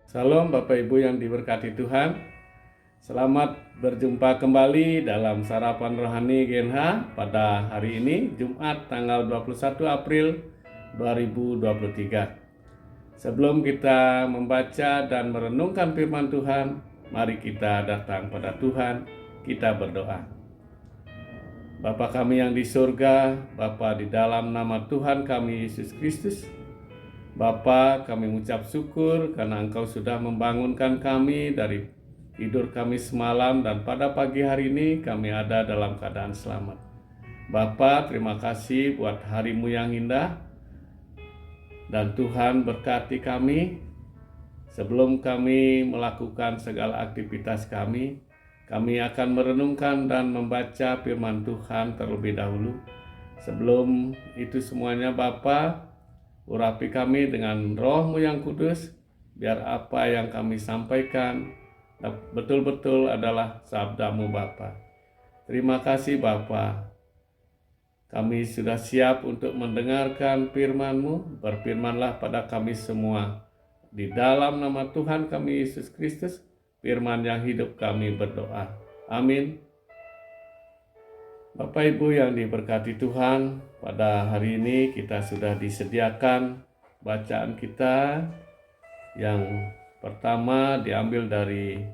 Salam Bapak Ibu yang diberkati Tuhan. Selamat berjumpa kembali dalam Sarapan Rohani GNH pada hari ini, Jumat tanggal 21 April 2023. Sebelum kita membaca dan merenungkan firman Tuhan, mari kita datang pada Tuhan, kita berdoa. Bapa kami yang di surga, Bapa di dalam nama Tuhan kami Yesus Kristus, Bapa, kami mengucap syukur karena Engkau sudah membangunkan kami dari tidur kami semalam dan pada pagi hari ini kami ada dalam keadaan selamat. Bapa, terima kasih buat hari-Mu yang indah dan Tuhan berkati kami. Sebelum kami melakukan segala aktivitas kami akan merenungkan dan membaca firman Tuhan terlebih dahulu. Sebelum itu semuanya Bapa, urapi kami dengan Roh-Mu yang kudus, biar apa yang kami sampaikan betul-betul adalah sabda-Mu Bapa. Terima kasih Bapa. Kami sudah siap untuk mendengarkan firman-Mu. Berfirmanlah pada kami semua. Di dalam nama Tuhan kami Yesus Kristus, firman yang hidup kami berdoa. Amin. Bapak Ibu yang diberkati Tuhan, pada hari ini kita sudah disediakan bacaan kita yang pertama diambil dari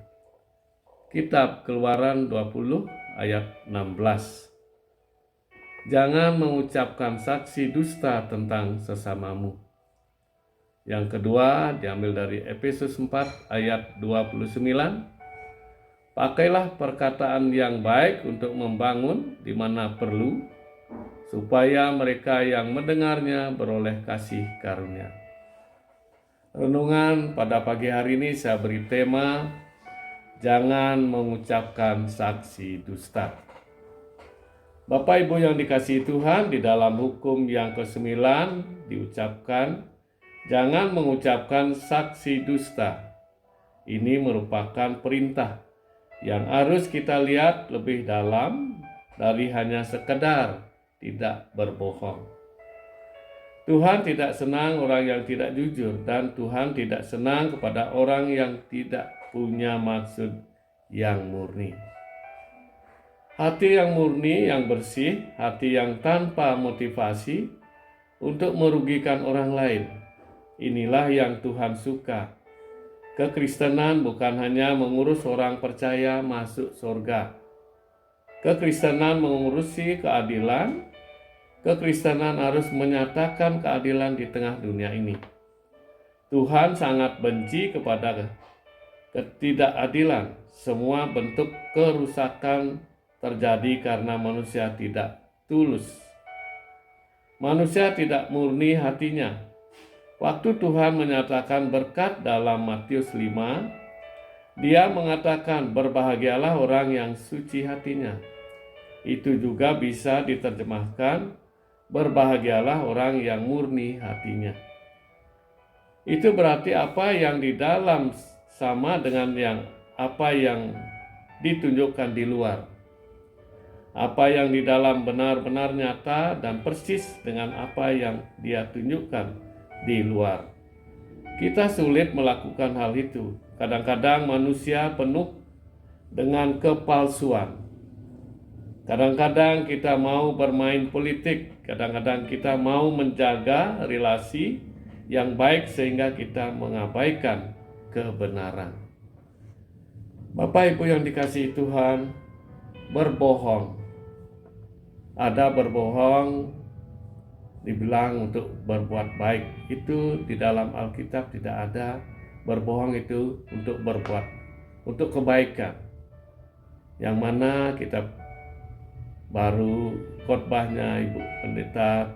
kitab Keluaran 20 ayat 16. Jangan mengucapkan saksi dusta tentang sesamamu. Yang kedua diambil dari Efesus 4 ayat 29. Pakailah perkataan yang baik untuk membangun di mana perlu, supaya mereka yang mendengarnya beroleh kasih karunia. Renungan pada pagi hari ini saya beri tema, jangan mengucapkan saksi dusta. Bapak Ibu yang dikasihi Tuhan, di dalam hukum yang ke-9 diucapkan, jangan mengucapkan saksi dusta. Ini merupakan perintah yang harus kita lihat lebih dalam dari hanya sekedar tidak berbohong. Tuhan tidak senang orang yang tidak jujur, dan Tuhan tidak senang kepada orang yang tidak punya maksud yang murni. Hati yang murni, yang bersih, hati yang tanpa motivasi untuk merugikan orang lain. Inilah yang Tuhan suka. Kekristenan bukan hanya mengurus orang percaya masuk surga. Kekristenan mengurusi keadilan. Kekristenan harus menyatakan keadilan di tengah dunia ini. Tuhan sangat benci kepada ketidakadilan. Semua bentuk kerusakan terjadi karena manusia tidak tulus. Manusia tidak murni hatinya. Waktu Tuhan menyatakan berkat dalam Matius 5, Dia mengatakan berbahagialah orang yang suci hatinya. Itu juga bisa diterjemahkan berbahagialah orang yang murni hatinya. Itu berarti apa yang di dalam sama dengan apa yang ditunjukkan di luar. Apa yang di dalam benar-benar nyata dan persis dengan apa yang Dia tunjukkan di luar. Kita sulit melakukan hal itu. Kadang-kadang manusia penuh dengan kepalsuan. Kadang-kadang kita mau bermain politik. Kadang-kadang kita mau menjaga relasi yang baik sehingga kita mengabaikan kebenaran. Bapak Ibu yang dikasihi Tuhan, berbohong. Ada berbohong dibilang untuk berbuat baik, itu di dalam Alkitab tidak ada. Berbohong itu untuk berbuat, untuk kebaikan. Yang mana kita baru khotbahnya Ibu Pendeta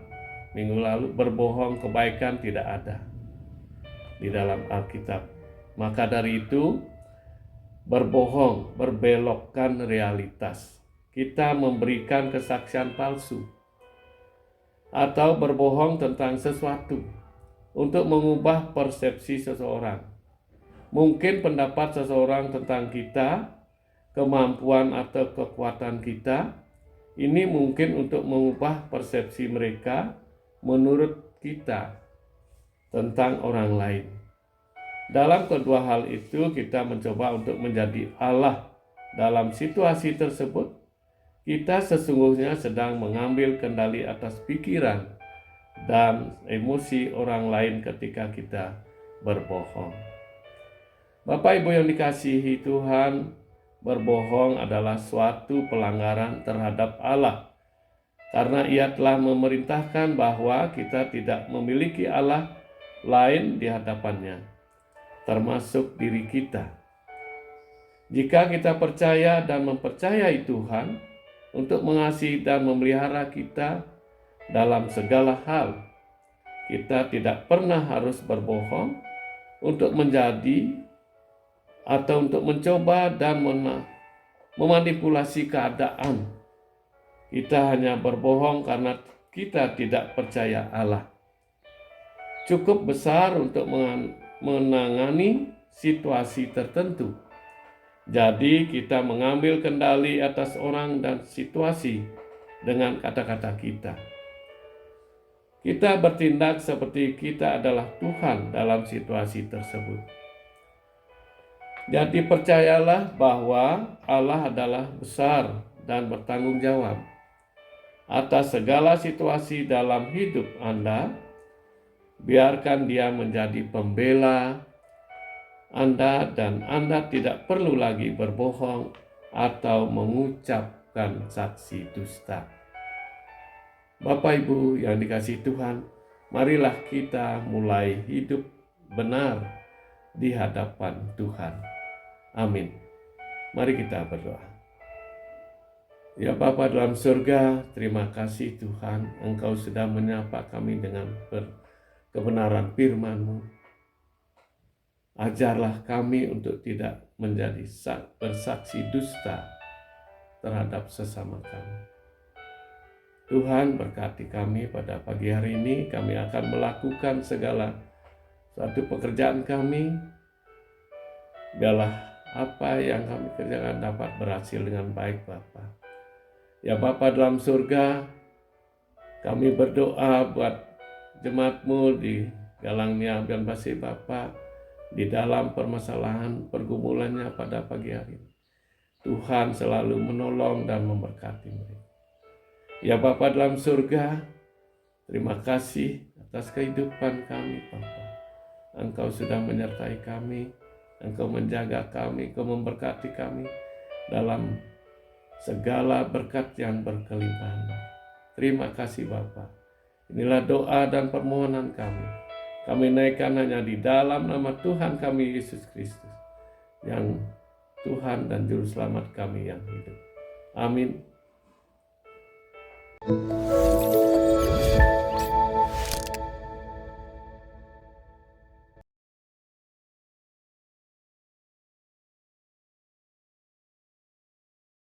minggu lalu, berbohong kebaikan tidak ada di dalam Alkitab. Maka dari itu, berbohong berbelokkan realitas. Kita memberikan kesaksian palsu atau berbohong tentang sesuatu untuk mengubah persepsi seseorang. Mungkin pendapat seseorang tentang kita, kemampuan atau kekuatan kita, ini mungkin untuk mengubah persepsi mereka menurut kita tentang orang lain. Dalam kedua hal itu kita mencoba untuk menjadi Allah dalam situasi tersebut. Kita sesungguhnya sedang mengambil kendali atas pikiran dan emosi orang lain ketika kita berbohong. Bapak Ibu yang dikasihi Tuhan, berbohong adalah suatu pelanggaran terhadap Allah. Karena Ia telah memerintahkan bahwa kita tidak memiliki Allah lain di hadapannya, termasuk diri kita. Jika kita percaya dan mempercayai Tuhan untuk mengasihi dan memelihara kita dalam segala hal, kita tidak pernah harus berbohong untuk menjadi atau untuk mencoba dan memanipulasi keadaan. Kita hanya berbohong karena kita tidak percaya Allah. Cukup besar untuk menangani situasi tertentu. Jadi kita mengambil kendali atas orang dan situasi dengan kata-kata kita. Kita bertindak seperti kita adalah Tuhan dalam situasi tersebut. Jadi percayalah bahwa Allah adalah besar dan bertanggung jawab atas segala situasi dalam hidup Anda. Biarkan Dia menjadi pembela Anda dan Anda tidak perlu lagi berbohong atau mengucapkan saksi dusta. Bapak Ibu yang dikasihi Tuhan, marilah kita mulai hidup benar di hadapan Tuhan. Amin. Mari kita berdoa. Ya Bapa dalam surga, terima kasih Tuhan, Engkau sudah menyapa kami dengan kebenaran firman-Mu. Ajarlah kami untuk tidak menjadi bersaksi dusta terhadap sesama kami. Tuhan berkati kami pada pagi hari ini, kami akan melakukan segala suatu pekerjaan kami. Biarlah apa yang kami kerjakan dapat berhasil dengan baik Bapa. Ya Bapa dalam surga, kami berdoa buat jemaat-Mu di Galang Niam dan Pasir Bapa di dalam permasalahan pergumulannya pada pagi hari ini. Tuhan selalu menolong dan memberkati mereka. Ya Bapa dalam surga, terima kasih atas kehidupan kami Bapa. Engkau sudah menyertai kami, Engkau menjaga kami, Engkau memberkati kami dalam segala berkat yang berkelimpahan. Terima kasih Bapa. Inilah doa dan permohonan kami. Kami naikkan hanya di dalam nama Tuhan kami Yesus Kristus, yang Tuhan dan Juru Selamat kami yang hidup. Amin.